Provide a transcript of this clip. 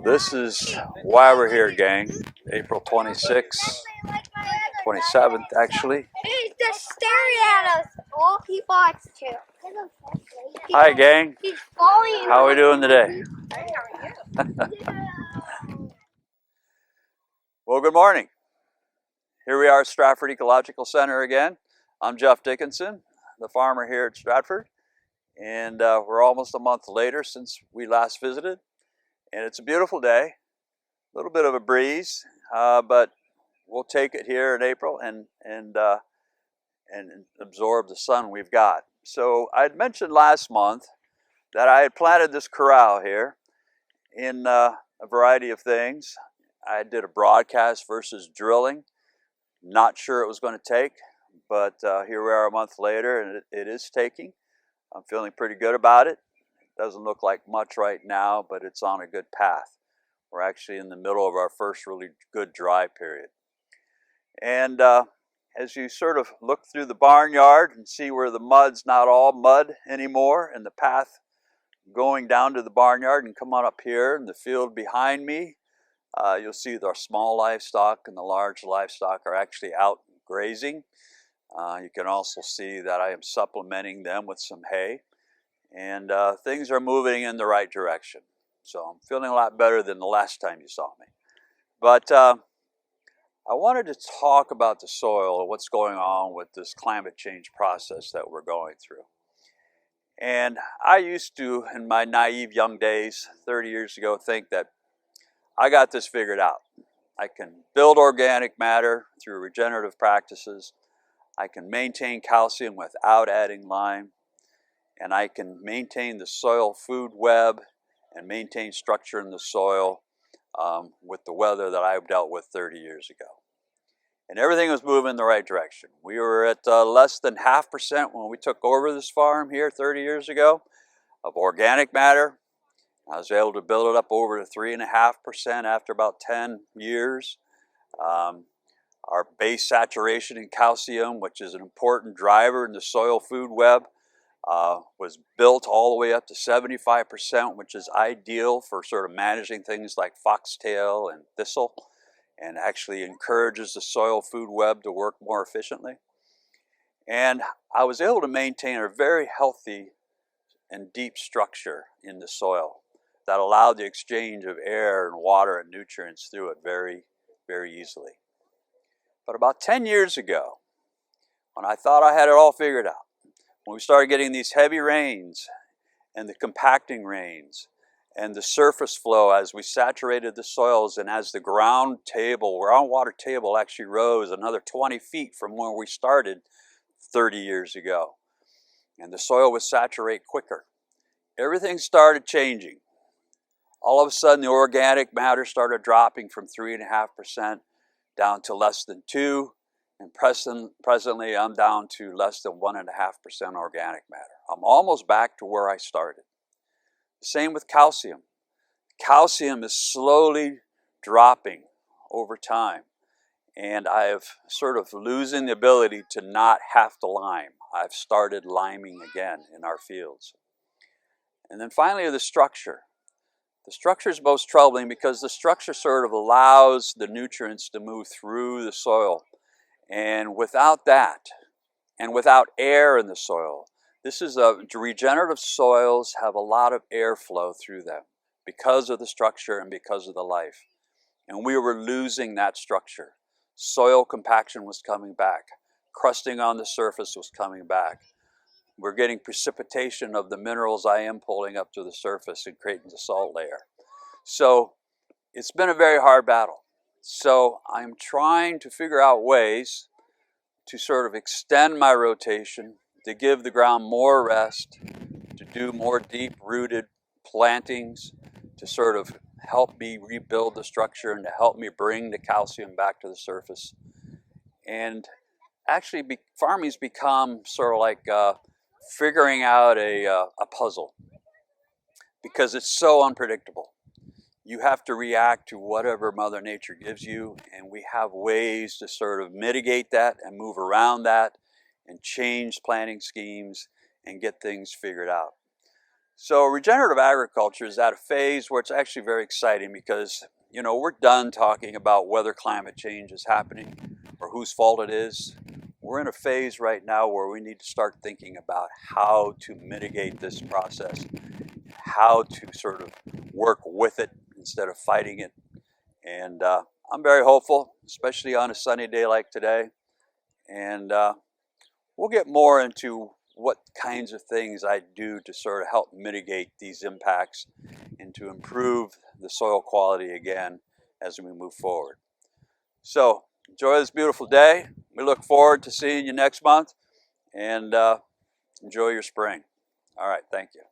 This is why we're here, gang. April 26th, 27th, actually. He's just staring at us. Oh, he barks too. Hi, gang. He's falling. How are we doing today? Well, good morning. Here we are at Stratford Ecological Center again. I'm Jeff Dickinson, the farmer here at Stratford. And we're almost a month later since we last visited. And it's a beautiful day. A little bit of a breeze, but we'll take it here in April and absorb the sun we've got. So I'd mentioned last month that I had planted this corral here in a variety of things. I did a broadcast versus drilling. Not sure it was going to take, but here we are a month later and it is taking. I'm feeling pretty good about it. It doesn't look like much right now, but it's on a good path. We're actually in the middle of our first really good dry period. And as you sort of look through the barnyard and see where the mud's not all mud anymore, and the path going down to the barnyard and come on up here in the field behind me, you'll see the small livestock and the large livestock are actually out grazing. You can also see that I am supplementing them with some hay, and things are moving in the right direction. So I'm feeling a lot better than the last time you saw me. But I wanted to talk about the soil and what's going on with this climate change process that we're going through. And I used to, in my naive young days, 30 years ago, think that I got this figured out. I can build organic matter through regenerative practices. I can maintain calcium without adding lime, and I can maintain the soil food web and maintain structure in the soil with the weather that I dealt with 30 years ago. And everything was moving in the right direction. We were at less than 0.5% when we took over this farm here 30 years ago of organic matter. I was able to build it up over to 3.5% after about 10 years. Our base saturation in calcium, which is an important driver in the soil food web, was built all the way up to 75%, which is ideal for sort of managing things like foxtail and thistle, and actually encourages the soil food web to work more efficiently. And I was able to maintain a very healthy and deep structure in the soil that allowed the exchange of air and water and nutrients through it very, very easily. But about 10 years ago, when I thought I had it all figured out, when we started getting these heavy rains and the compacting rains and the surface flow as we saturated the soils and as the groundwater table actually rose another 20 feet from where we started 30 years ago, and the soil would saturate quicker, everything started changing. All of a sudden, the organic matter started dropping from 3.5% down to less than 2%, and presently I'm down to less than 1.5% organic matter. I'm almost back to where I started. Same with calcium. Calcium is slowly dropping over time, and I have sort of losing the ability to not have to lime. I've started liming again in our fields. And then finally, the structure. The structure is most troubling because the structure sort of allows the nutrients to move through the soil. And without that, and without air in the soil, regenerative soils have a lot of airflow through them because of the structure and because of the life. And we were losing that structure. Soil compaction was coming back. Crusting on the surface was coming back. We're getting precipitation of the minerals I am pulling up to the surface and creating the salt layer. So it's been a very hard battle. So I'm trying to figure out ways to sort of extend my rotation, to give the ground more rest, to do more deep-rooted plantings, to sort of help me rebuild the structure and to help me bring the calcium back to the surface. And actually, farming's become sort of like figuring out a puzzle, because it's so unpredictable. You have to react to whatever Mother Nature gives you, and we have ways to sort of mitigate that and move around that and change planting schemes and get things figured out. So regenerative agriculture is at a phase where it's actually very exciting because, you know, we're done talking about whether climate change is happening or whose fault it is. We're in a phase right now where we need to start thinking about how to mitigate this process, how to sort of work with it instead of fighting it. And I'm very hopeful, especially on a sunny day like today. And we'll get more into what kinds of things I do to sort of help mitigate these impacts and to improve the soil quality again as we move forward. So enjoy this beautiful day. We look forward to seeing you next month, and enjoy your spring. All right, thank you.